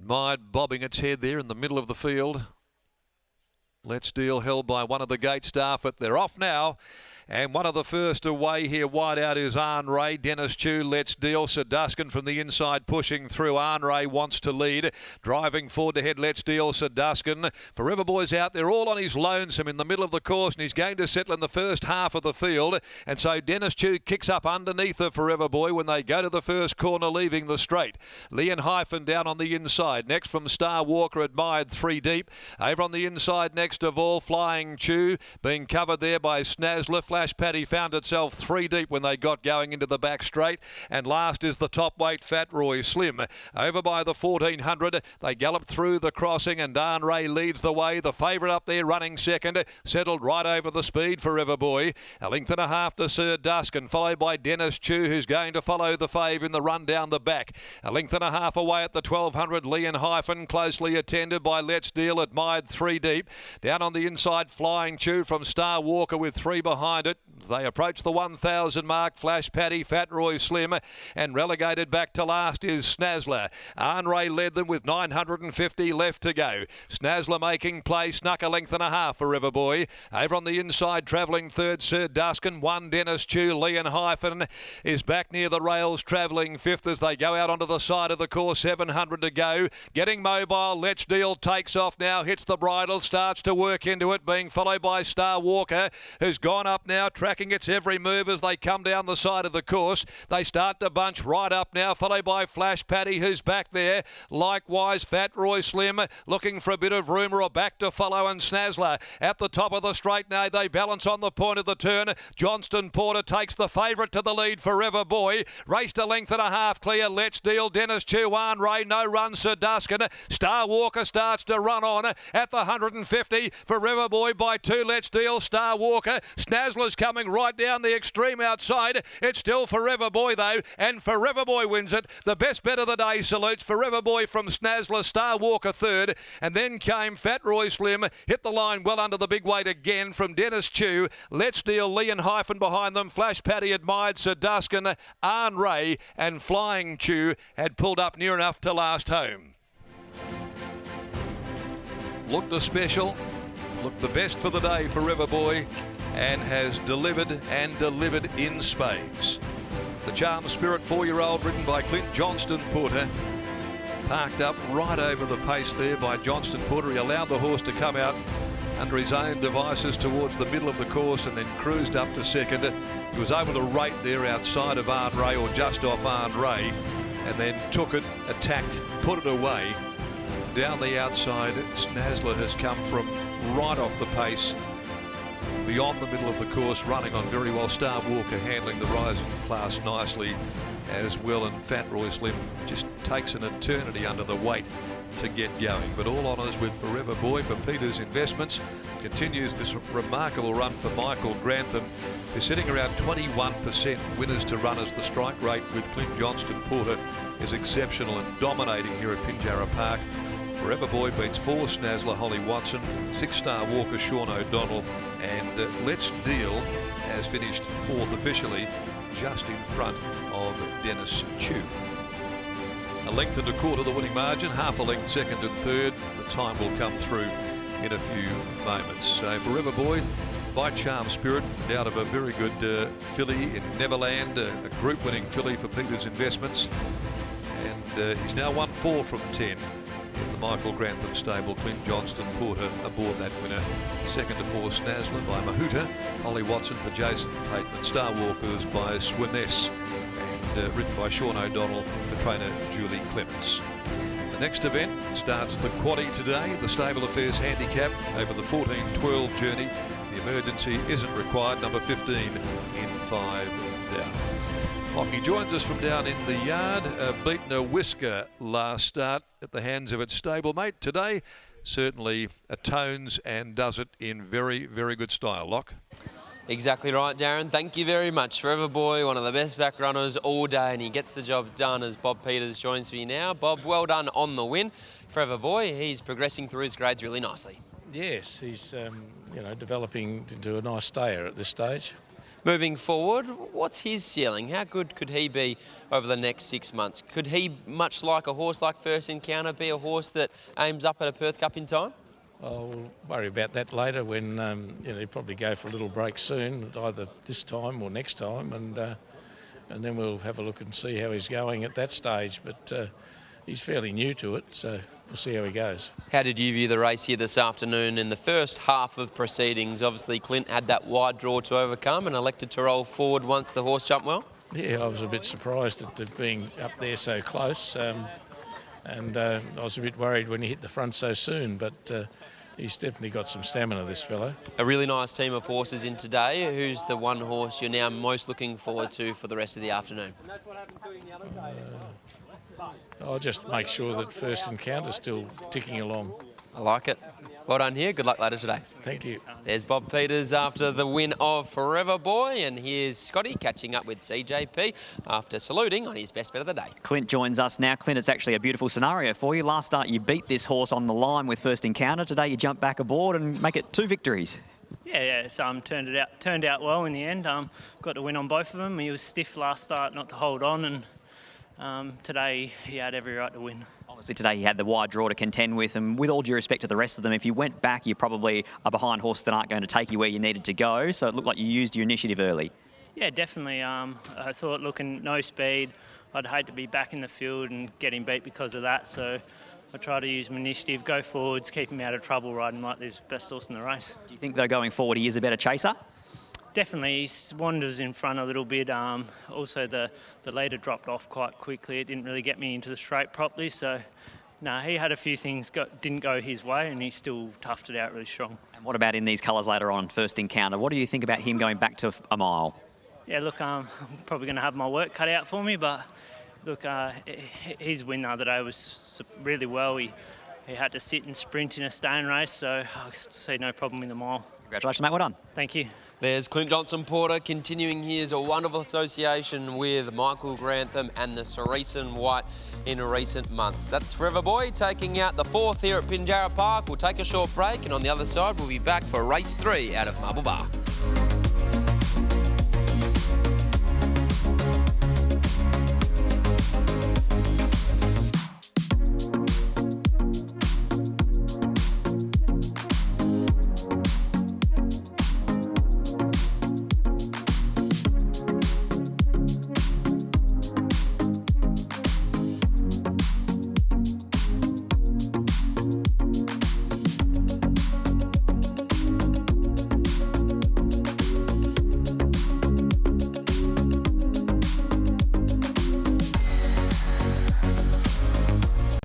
Admired bobbing its head there in the middle of the field. Let's Deal held by one of the gate staff, but they're off now. And one of the first away here, wide out, is Ray. Dennis Chew, Let's Deal. Saduskin from the inside pushing through. Ray wants to lead. Driving forward to head, Let's Deal, Saduskin. Forever Boy's out there all on his lonesome in the middle of the course, and he's going to settle in the first half of the field. And so Dennis Chew kicks up underneath the Forever Boy when they go to the first corner, leaving the straight. Leon Hyphen down on the inside. Next from Star Walker, Admired, 3 deep. Over on the inside, next of all, Flying Chew, being covered there by Snazzler. Flash Paddy found itself 3 deep when they got going into the back straight. And last is the top weight, Fat Roy Slim. Over by the 1400, they gallop through the crossing, and Dan Ray leads the way. The favourite up there running second, settled right over the speed, Forever Boy. A length and a half to Sir Duskin, followed by Dennis Chew, who's going to follow the fave in the run down the back. A length and a half away at the 1200, Leon Hyphen, closely attended by Let's Deal, Admired, 3 deep. Down on the inside, Flying Chew from Star Walker with 3 behind it. They approach the 1,000 mark. Flash Paddy, Fat Roy Slim, and relegated back to last is Snazzler. Ray led them with 950 left to go. Snazzler making play, snuck a length and a half, Forever Boy. Over on the inside, travelling third, Sir Duskin. 1 Dennis Chew. Leon Hyphen is back near the rails, travelling fifth as they go out onto the side of the course. 700 to go. Getting mobile, Let's Deal takes off now, hits the bridle, starts to work into it, being followed by Star Walker, who's gone up now, tracking its every move as they come down the side of the course. They start to bunch right up now, followed by Flash Paddy, who's back there. Likewise, Fat Roy Slim looking for a bit of rumour, or back to follow, and Snazzler at the top of the straight now. They balance on the point of the turn. Johnston Porter takes the favourite to the lead, Forever Boy. Raced a length and a half clear. Let's Deal, Dennis Chew, Ray, no run, Sir Duskin. Star Walker starts to run on at the 150. Forever Boy by 2. Let's Deal, Star Walker. Snazzler's coming right down the extreme outside. It's still Forever Boy though, and Forever Boy wins it. The best bet of the day salutes Forever Boy from Snazzler, Star Walker third, and then came Fat Roy Slim, hit the line well under the big weight again from Dennis Chew. Let's Deal, Leon Hyphen behind them. Flash Paddy, Admired, Sir Duskin, Ray, and Flying Chew had pulled up near enough to last home. Looked a special, looked the best for the day, Forever Boy, and has delivered and delivered in spades. The Charm Spirit 4-year-old, ridden by Clint Johnston Porter, parked up right over the pace there by Johnston Porter. He allowed the horse to come out under his own devices towards the middle of the course and then cruised up to second. He was able to rate there outside of Ray, or just off Ray, and then took it, attacked, put it away. Down the outside, Snazzler has come from right off the pace, beyond the middle of the course, running on very well. Star Walker handling the rising class nicely as well, and Fat Roy Slim just takes an eternity under the weight to get going. But all honours with Forever Boy for Peter's Investments. Continues this remarkable run for Michael Grantham, who's sitting around 21% winners to runners. The strike rate with Clint Johnston Porter is exceptional and dominating here at Pinjarra Park. Forever Boy beats 4 Snazzler, Holly Watson, 6 Star Walker, Sean O'Donnell, and Let's Deal has finished 4th officially, just in front of Dennis Chew. A length and a quarter the winning margin, half a length second and third. The time will come through in a few moments. So Forever Boy by Charm Spirit, out of a very good filly in Neverland, a group winning filly for Peter's Investments, and he's now won 4 from 10 in the Michael Grantham stable. Clint Johnston Porter aboard that winner. Second to 4 Snazzler by Mahuta, Holly Watson for Jason Pateman, Star Walkers by Swiness, and ridden by Sean O'Donnell for trainer Julie Clements. The next event starts the quaddie today, the Stable Affairs Handicap over the 14-12 journey. The emergency isn't required, number 15 in 5 down. Lockie joins us from down in the yard, beaten a whisker last start at the hands of its stablemate. Today, certainly atones and does it in very, very good style. Lock? Exactly right, Darren. Thank you very much. Forever Boy, one of the best back runners all day, and he gets the job done as Bob Peters joins me now. Bob, well done on the win. Forever Boy, he's progressing through his grades really nicely. Yes, he's developing into a nice stayer at this stage. Moving forward, what's his ceiling? How good could he be over the next 6 months? Could he, much like a horse like First Encounter, be a horse that aims up at a Perth Cup in time? I'll worry about that later when he'll probably go for a little break soon, either this time or next time, and then we'll have a look and see how he's going at that stage. But he's fairly new to it, so we'll see how he goes. How did you view the race here this afternoon in the first half of proceedings? Obviously, Clint had that wide draw to overcome and elected to roll forward once the horse jumped well. Yeah, I was a bit surprised at it being up there so close, and I was a bit worried when he hit the front so soon, but he's definitely got some stamina, this fellow. A really nice team of horses in today. Who's the one horse you're now most looking forward to for the rest of the afternoon? I'll just make sure that First Encounter's still ticking along. I like it. Well done here. Good luck later today. Thank you. There's Bob Peters after the win of Forever Boy, and here's Scotty catching up with CJP after saluting on his best bet of the day. Clint joins us now. Clint, it's actually a beautiful scenario for you. Last start, you beat this horse on the line with First Encounter. Today, you jump back aboard and make it 2 victories. Yeah, so turned out well in the end. Got to win on both of them. He was stiff last start not to hold on, and today he had every right to win. Obviously today he had the wide draw to contend with, and with all due respect to the rest of them, if you went back, you probably are behind horses that aren't going to take you where you needed to go. So it looked like you used your initiative early. Yeah, definitely. I thought looking no speed, I'd hate to be back in the field and getting beat because of that. So I try to use my initiative, go forwards, keep him out of trouble, riding like the best horse in the race. Do you think, though, going forward, he is a better chaser? Definitely, he wanders in front a little bit. Also, the leader dropped off quite quickly. It didn't really get me into the straight properly. So, no, he had a few things didn't go his way, and he still toughed it out really strong. And what about in these colours later on, First Encounter? What do you think about him going back to a mile? Yeah, look, I'm probably going to have my work cut out for me, but look, his win the other day was really well. He had to sit and sprint in a staying race, so I see no problem in the mile. Congratulations, mate. Well done. Thank you. There's Clint Johnson-Porter continuing his wonderful association with Michael Grantham and the Cereson White in recent months. That's Forever Boy taking out the 4th here at Pinjarra Park. We'll take a short break, and on the other side we'll be back for race 3 out of Marble Bar.